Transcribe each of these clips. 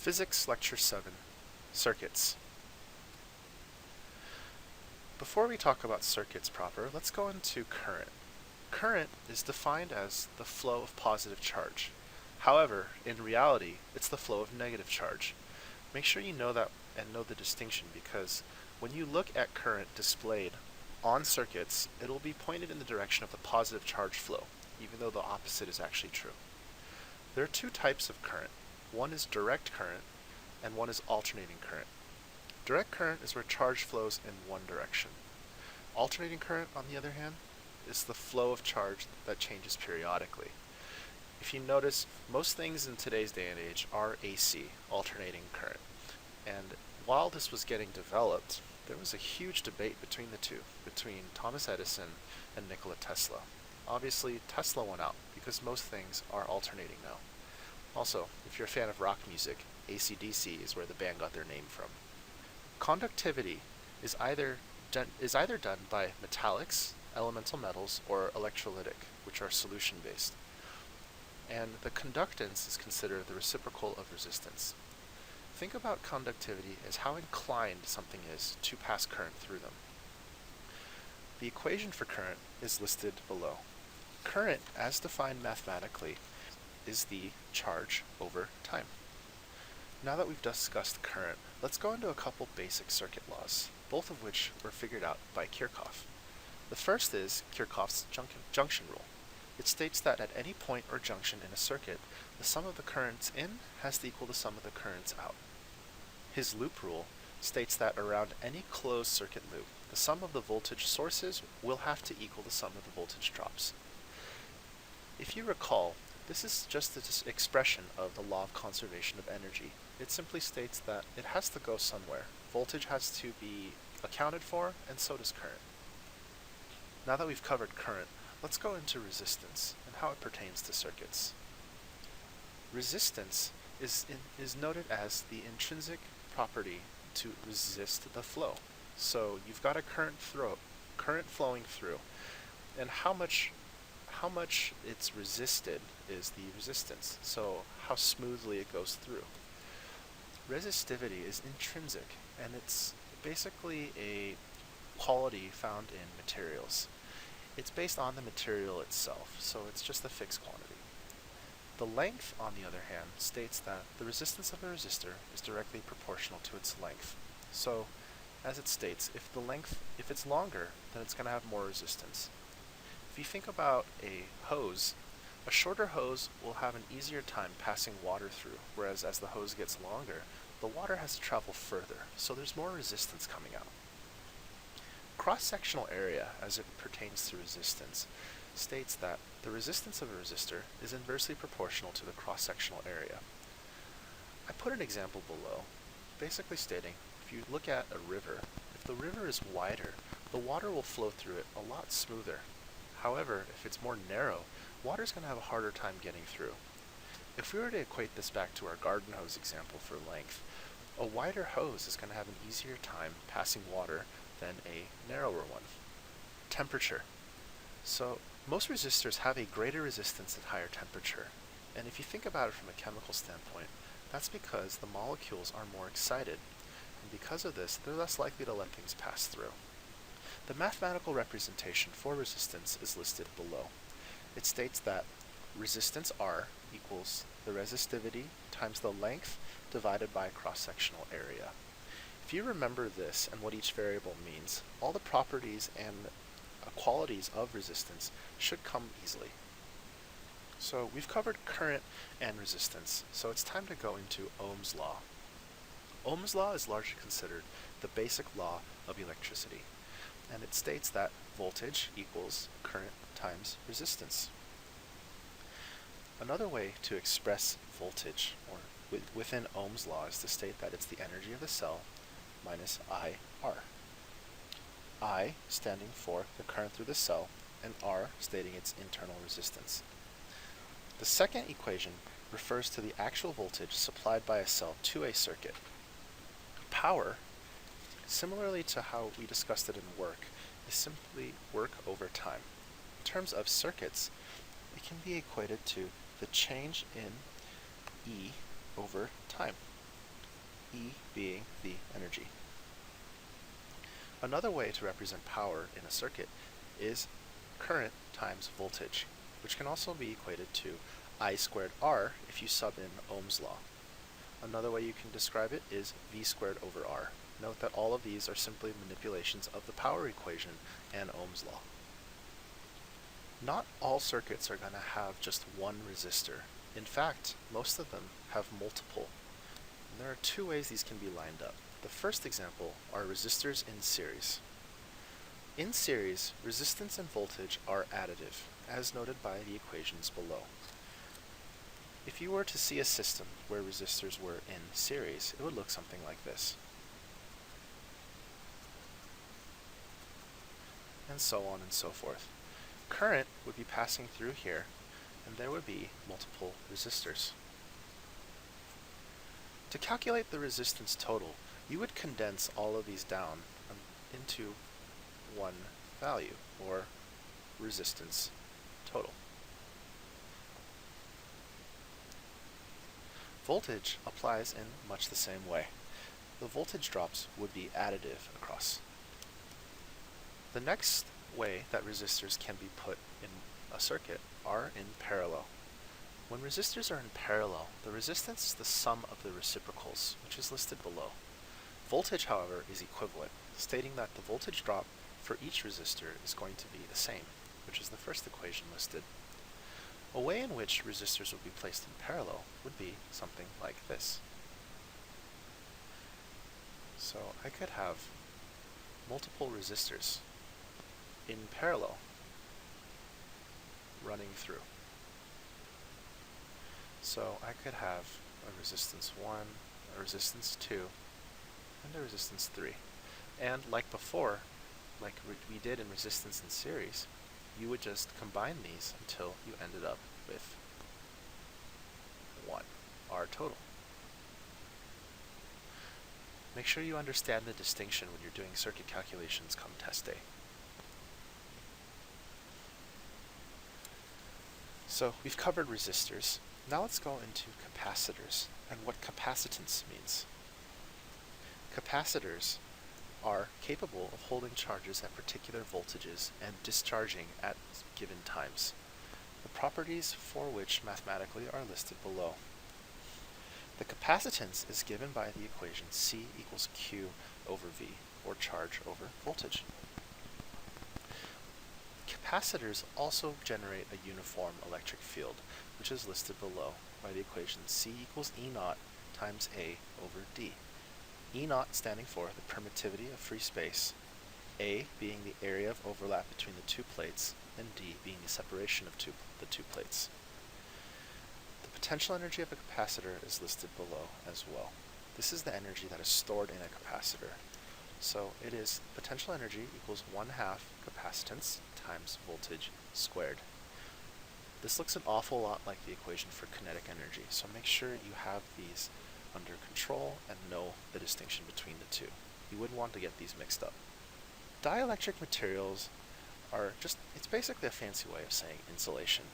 Physics Lecture 7, Circuits. Before we talk about circuits proper, let's go into current. Current is defined as the flow of positive charge. However, in reality, it's the flow of negative charge. Make sure you know that and know the distinction, because when you look at current displayed on circuits, it will be pointed in the direction of the positive charge flow, even though the opposite is actually true. There are two types of current. One is direct current, and one is alternating current. Direct current is where charge flows in one direction. Alternating current, on the other hand, is the flow of charge that changes periodically. If you notice, most things in today's day and age are AC, alternating current. And while this was getting developed, there was a huge debate between the two, between Thomas Edison and Nikola Tesla. Obviously, Tesla won out because most things are alternating now. Also, if you're a fan of rock music, AC/DC is where the band got their name from. Conductivity is either done by metallics, elemental metals, or electrolytic, which are solution-based. And the conductance is considered the reciprocal of resistance. Think about conductivity as how inclined something is to pass current through them. The equation for current is listed below. Current, as defined mathematically, is the charge over time. Now that we've discussed current, let's go into a couple basic circuit laws, both of which were figured out by Kirchhoff. The first is Kirchhoff's junction rule. It states that at any point or junction in a circuit, the sum of the currents in has to equal the sum of the currents out. His loop rule states that around any closed circuit loop, the sum of the voltage sources will have to equal the sum of the voltage drops. If you recall, this is just the expression of the law of conservation of energy. It simply states that it has to go somewhere. Voltage has to be accounted for, and so does current. Now that we've covered current, let's go into resistance and how it pertains to circuits. Resistance is noted as the intrinsic property to resist the flow. So you've got a current flowing through, and how much it's resisted is the resistance, so how smoothly it goes through. Resistivity is intrinsic, and it's basically a quality found in materials. It's based on the material itself, so it's just a fixed quantity. The length, on the other hand, states that the resistance of a resistor is directly proportional to its length. So, as it states, if it's longer, then it's going to have more resistance. If you think about a hose, a shorter hose will have an easier time passing water through, whereas as the hose gets longer, the water has to travel further, so there's more resistance coming out. Cross-sectional area, as it pertains to resistance, states that the resistance of a resistor is inversely proportional to the cross-sectional area. I put an example below, basically stating, if you look at a river, if the river is wider, the water will flow through it a lot smoother. However, if it's more narrow, water is going to have a harder time getting through. If we were to equate this back to our garden hose example for length, a wider hose is going to have an easier time passing water than a narrower one. Temperature. So, most resistors have a greater resistance at higher temperature, and if you think about it from a chemical standpoint, that's because the molecules are more excited, and because of this, they're less likely to let things pass through. The mathematical representation for resistance is listed below. It states that resistance R equals the resistivity times the length divided by cross-sectional area. If you remember this and what each variable means, all the properties and qualities of resistance should come easily. So we've covered current and resistance, so it's time to go into Ohm's law. Ohm's law is largely considered the basic law of electricity, and it states that voltage equals current times resistance. Another way to express voltage within Ohm's law is to state that it's the energy of the cell minus IR. I standing for the current through the cell, and R stating its internal resistance. The second equation refers to the actual voltage supplied by a cell to a circuit. Power, similarly to how we discussed it in work, is simply work over time. In terms of circuits, it can be equated to the change in E over time. E being the energy. Another way to represent power in a circuit is current times voltage, which can also be equated to I squared R if you sub in Ohm's law. Another way you can describe it is V squared over R. Note that all of these are simply manipulations of the power equation and Ohm's law. Not all circuits are going to have just one resistor. In fact, most of them have multiple. And there are two ways these can be lined up. The first example are resistors in series. In series, resistance and voltage are additive, as noted by the equations below. If you were to see a system where resistors were in series, it would look something like this. And so on and so forth. Current would be passing through here, and there would be multiple resistors. To calculate the resistance total, you would condense all of these down into one value, or resistance total. Voltage applies in much the same way. The voltage drops would be additive across. The next way that resistors can be put in a circuit are in parallel. When resistors are in parallel, the resistance is the sum of the reciprocals, which is listed below. Voltage, however, is equivalent, stating that the voltage drop for each resistor is going to be the same, which is the first equation listed. A way in which resistors would be placed in parallel would be something like this. So I could have multiple resistors in parallel running through. So I could have a resistance 1, a resistance 2, and a resistance 3. And like before, like we did in resistance in series, you would just combine these until you ended up with 1, R total. Make sure you understand the distinction when you're doing circuit calculations come test day. So we've covered resistors. Now let's go into capacitors and what capacitance means. Capacitors are capable of holding charges at particular voltages and discharging at given times. The properties for which mathematically are listed below. The capacitance is given by the equation C equals Q over V, or charge over voltage. Capacitors also generate a uniform electric field, which is listed below by the equation C equals E naught times A over D. E naught standing for the permittivity of free space, A being the area of overlap between the two plates, and D being the separation of the two plates. The potential energy of a capacitor is listed below as well. This is the energy that is stored in a capacitor. So it is potential energy equals 1/2 capacitance times voltage squared. This looks an awful lot like the equation for kinetic energy, so make sure you have these under control and know the distinction between the two. You wouldn't want to get these mixed up. Dielectric materials are it's basically a fancy way of saying insulation.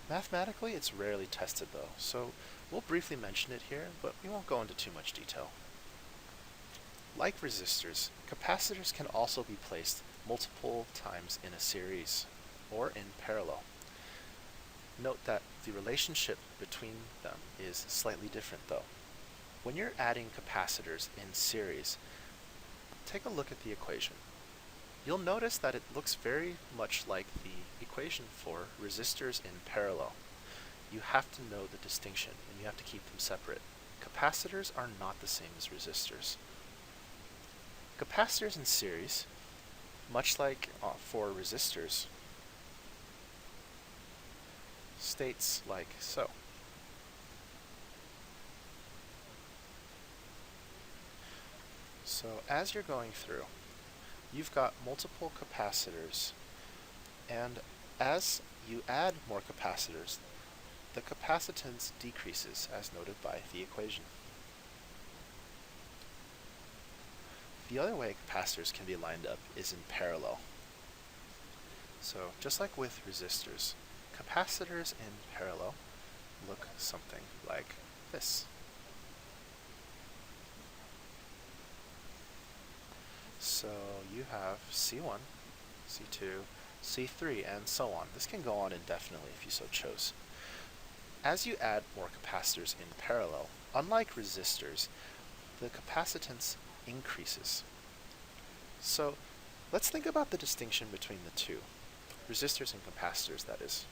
Mathematically, it's rarely tested though, so we'll briefly mention it here, but we won't go into too much detail. Like resistors, capacitors can also be placed multiple times in a series or in parallel. Note that the relationship between them is slightly different though. When you're adding capacitors in series, take a look at the equation. You'll notice that it looks very much like the equation for resistors in parallel. You have to know the distinction and you have to keep them separate. Capacitors are not the same as resistors. Capacitors in series, much like for resistors, states like so. So as you're going through, you've got multiple capacitors, and as you add more capacitors, the capacitance decreases as noted by the equation. The other way capacitors can be lined up is in parallel. So just like with resistors, capacitors in parallel look something like this. So you have C1, C2, C3, and so on. This can go on indefinitely if you so chose. As you add more capacitors in parallel, unlike resistors, the capacitance increases. So let's think about the distinction between the two, resistors and capacitors, that is.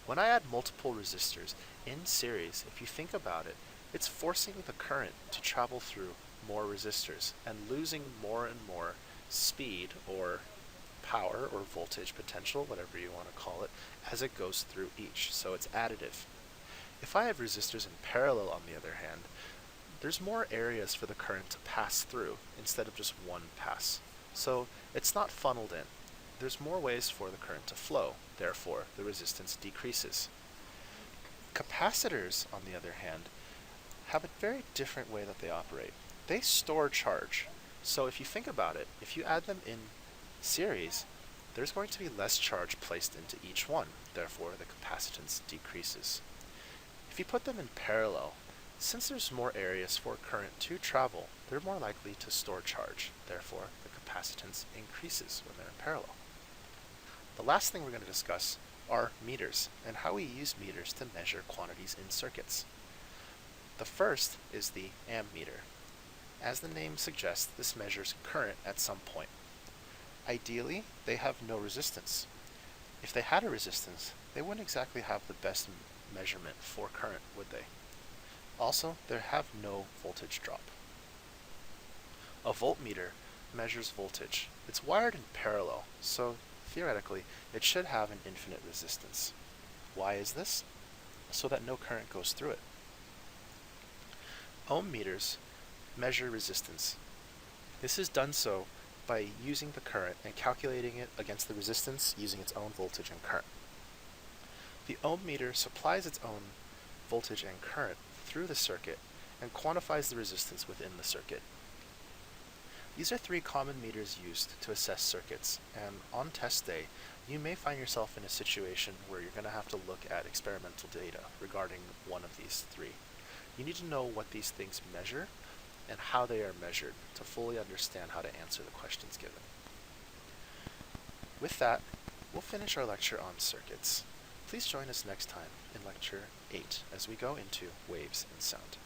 When I add multiple resistors in series, if you think about it, it's forcing the current to travel through more resistors and losing more and more speed or power or voltage potential, whatever you want to call it, as it goes through each. So it's additive. If I have resistors in parallel, on the other hand, there's more areas for the current to pass through instead of just one pass. So it's not funneled in. There's more ways for the current to flow, therefore the resistance decreases. Capacitors, on the other hand, have a very different way that they operate. They store charge. So if you think about it, if you add them in series, there's going to be less charge placed into each one, therefore the capacitance decreases. If you put them in parallel, since there's more areas for current to travel, they're more likely to store charge, therefore the capacitance increases when they're in parallel. The last thing we're going to discuss are meters, and how we use meters to measure quantities in circuits. The first is the ammeter. As the name suggests, this measures current at some point. Ideally, they have no resistance. If they had a resistance, they wouldn't exactly have the best measurement for current, would they? Also, they have no voltage drop. A voltmeter measures voltage. It's wired in parallel, so theoretically, it should have an infinite resistance. Why is this? So that no current goes through it. Ohm meters measure resistance. This is done so by using the current and calculating it against the resistance using its own voltage and current. The ohm meter supplies its own voltage and current through the circuit and quantifies the resistance within the circuit. These are three common meters used to assess circuits, and on test day, you may find yourself in a situation where you're going to have to look at experimental data regarding one of these three. You need to know what these things measure and how they are measured to fully understand how to answer the questions given. With that, we'll finish our lecture on circuits. Please join us next time in Lecture 8 as we go into waves and sound.